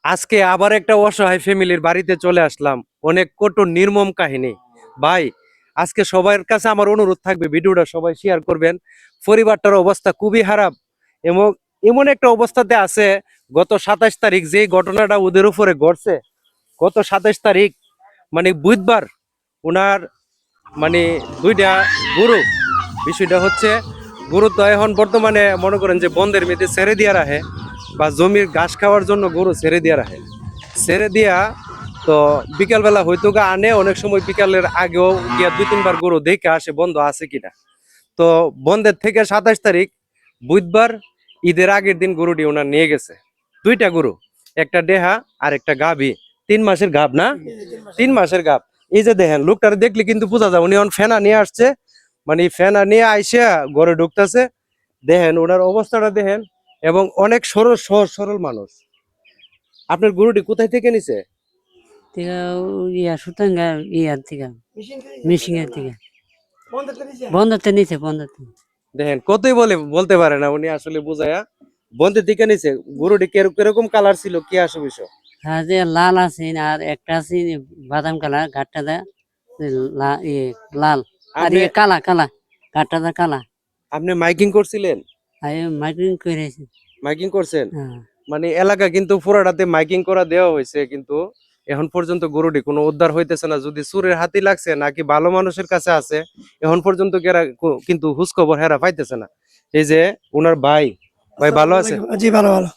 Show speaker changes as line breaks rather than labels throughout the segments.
আজকে আবার একটা অসহায় ফ্যামিলির বাড়িতে চলে আসলাম। অনেক কঠোর নির্মম কাহিনী ভাই। আজকে সবার কাছে আমার অনুরোধ থাকবে, ভিডিওটা সবাই শেয়ার করবেন। পরিবারটার অবস্থা খুবই খারাপ এবং এমন একটা অবস্থাতে আছে। গত 27 তারিখ যে ঘটনাটা ওদের উপরে ঘটছে, গত 27 তারিখ মানে বুধবার, ওনার মানে দুইটা গরু, বিষয়টা হচ্ছে গরু তো এখন বর্তমানে মনে করেন যে বন্ধের মেয়েতে ছেড়ে দিয়া রাখে বা জমির ঘাস খাওয়ার জন্য গরু ছেড়ে দিয়া রাখে। ছেড়ে দিয়া তো বিকালবেলা হয়তো গা আনে, অনেক সময় বিকালের আগেও গিয়া 2-3 বার গরু দেখে আসে বন্ধ আছে কিনা। তো বন্ধের থেকে 27 তারিখ বুধবার ঈদের আগের দিন গরুটি ওনার নিয়ে গেছে। দুইটা গরু, একটা ডেহা আর একটা গাভী। 3 মাসের গাভ না, 3 মাসের গাভ। এই যে দেখেন লোকটারে দেখলে কিন্তু বোঝা যায় উনি এখন ফেনা নিয়ে আসছে, মানে ফেনা নিয়ে আইসা ঘরে ঢুকতেছে। দেখেন ওনার অবস্থাটা দেখেন, এবং অনেক সরল সহজ সরল মানুষ। আপনার গরুটি কোথায় থেকে নিছে?
থেকে সুতাঙ্গা থেকে মিশিংয়ের থেকে বন্ধতে নিছে বন্ধতে।
দেখেন কতই বলতে পারে না উনি, আসলে বুঝায়া বন্ধের দিকে নিছে। গরুটি কিরকম কালার ছিল, কি আসে বিষয়?
হ্যাঁ, যে লাল আছে আর একটা আছে বাদাম কালার, ঘাটটা দেয় লাল, আর
আপনি
কালা কালা, ঘাটটা দেয় কালা।
আপনি মাইকিং করছিলেন?
আর মাইকিং করেছে।
মাইকিং করছেন?
হ্যাঁ,
মানে এলাকা কিন্তু পুরাটাতে মাইকিং করা দেওয়া হয়েছে, কিন্তু এখন পর্যন্ত গরুটি কোনো উদ্ধার হইতেছে না। যদি চোরের হাতি লাগছে নাকি ভালো মানুষের কাছে আছে, এখন পর্যন্ত কিন্তু হুঁজ খবর হেরা পাইতেছে না। এই যে ওনার ভাই, ভাই ভালো আছে?
জি ভালো ভালো।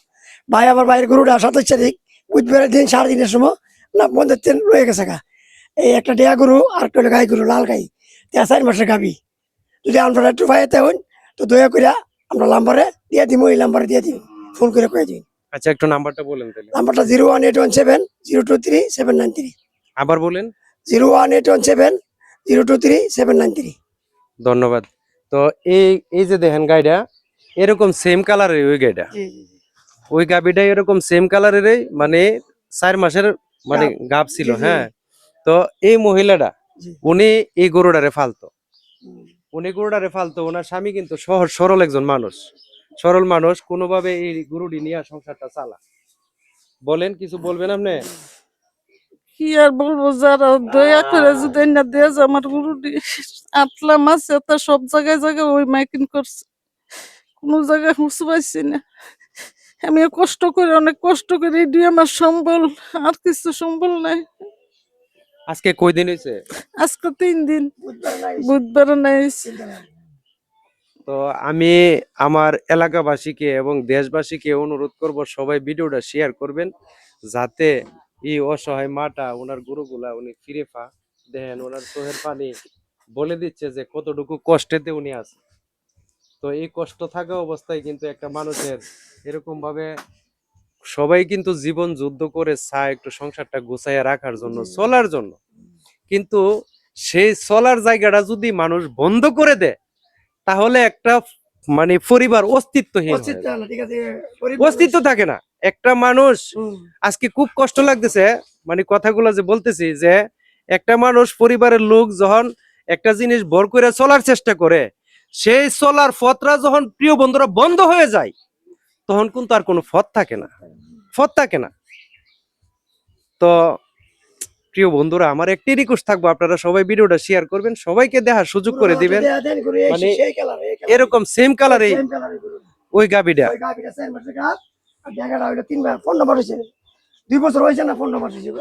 ভাই আমার ভাইয়ের গরুটা 27 তারিখ বুধবারের দিন 3:30-এর সময় না বন্ধের দিন রয়ে গেছে গা। এই একটা ডেয়া গরু আর একটা হলো গাই গরু, লাল গাই, 4 মাসের গাবি। যদি আপনারা একটু পাইতে হন তো দয়া করে আমরা নাম্বারে দিয়ে দিব, এই নাম্বারে দিয়ে দিন, ফোন করে কয়ে দিন।
আচ্ছা একটু নাম্বারটা বলেন তাহলে।
নাম্বারটা 01817 023 793।
আবার বলেন।
01817 023 793।
ধন্যবাদ। তো এই এই যে দেখেন গাইটা এরকম সেম কালারের, ওই গাইটা ওই গাবিটা এরকম সেম কালারেরই, মানে 4 মাসের মানে গাব ছিল। হ্যাঁ, তো এই মহিলাটা উনি এই গরুটারে ফালতো, ওনার স্বামী কিন্তু সহজ সরল একজন মানুষ, সরল মানুষ, কোনোভাবে এই গরুটি নিয়ে সংসারটা চালা। বলেন, কিছু বলবেন আপনি?
কি আর বলবো, যারা দয়া করে যদি না দিয়ে যে আমার গরুটি আটলা মাছ এটা সব জায়গায় জায়গায় ওই মাইকিং করছে, কোনো জায়গায় হুঁচু পাইছি না। আমি কষ্ট করে, অনেক কষ্ট করে এটি আমার সম্বল, আর কিছু সম্বল নাই।
আজকে কই দিন হয়েছে?
আজকে 3 দিন, বুধবার নাই।
তো আমি আমার এলাকাবাসীকে এবং দেশবাসীকে অনুরোধ করব, সবাই ভিডিওটা শেয়ার করবেন, যাতে এই অসহায় মাটা, ওনার গরুগুলা উনি ফিরে পা। দেখেন ওনার চোখের পানি বলে দিচ্ছে যে কতটুকু কষ্টেতে উনি আছে। তো এই কষ্ট থাকা অবস্থায় কিন্তু একটা মানুষের এরকম ভাবে সবাই কিন্তু জীবন যুদ্ধ করে চায় একটু সংসারটা গুছাইয়া রাখার জন্য, চলার জন্য। কিন্তু সেই চলার জায়গাটা যদি মানুষ বন্ধ করে দেয়, তাহলে একটা মানে পরিবার অস্তিত্বহীন হয়ে যায়। অস্তিত্ব থাকে না একটা মানুষ। আজকে খুব কষ্ট লাগতেছে, মানে কথাগুলো যে বলতেছি, যে একটা মানুষ, পরিবারের লোক যখন একটা জিনিস ভর করে চলার চেষ্টা করে, সেই চলার পথটা যখন প্রিয় বন্ধুরা বন্ধ হয়ে যায়, তখন কিন্তু আর কোনো পথ থাকে না, পথ থাকে না। তো প্রিয় বন্ধুরা, আমার একটি রিকোয়েস্ট থাকবো, আপনারা সবাই ভিডিওটা শেয়ার করবেন, সবাইকে দেখার সুযোগ করে দিবেন। মানে এরকম সেম কালারে ওই গাবিটা,
2 বছর হয়েছে না, 15 মাস হয়েছে।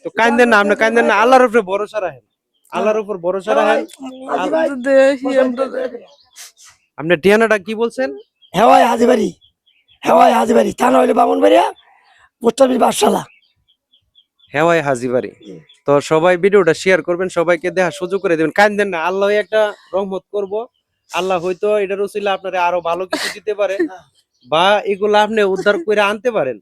তো কান্দেন না, আপনি কান্দেন না, আল্লাহর উপরে ভরসা রাখেন, আল্লাহর উপর ভরসা রাখেন। আপনি ঠিকানাটা কি বলছেন?
হেওয়াই হাজিবাড়ি, হেওয়াই হাজিবাড়ি, থানা হইলো বামনবাড়িয়া, পোস্ট অফিস বাদশালা।
হেওয়াই হাজিবাড়ি। তো সবাই ভিডিওটা শেয়ার করবেন, সবাইকে দেখার সুযোগ করে দিবেন। কান্দেন না, আল্লাহ একটা রহমত করব। আল্লাহ হয়তো এটার উসিলা আপনারা আরো ভালো কিছু দিতে পারে, বা এগুলো আপনি উদ্ধার করে আনতে পারেন।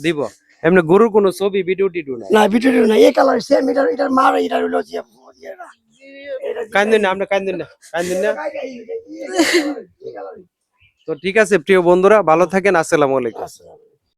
দিব এমনি গরুর কোনো ছবি ভিডিও টিডিও না?
না, ভিডিও না, এই কালার সেম, এটার মার, এটা হইলো যে
কান্দেন না, আপনি কান্দেন না, কান্দেন না। তো ঠিক আছে প্রিয় বন্ধুরা, ভালো থাকেন, আসসালামু আলাইকুম।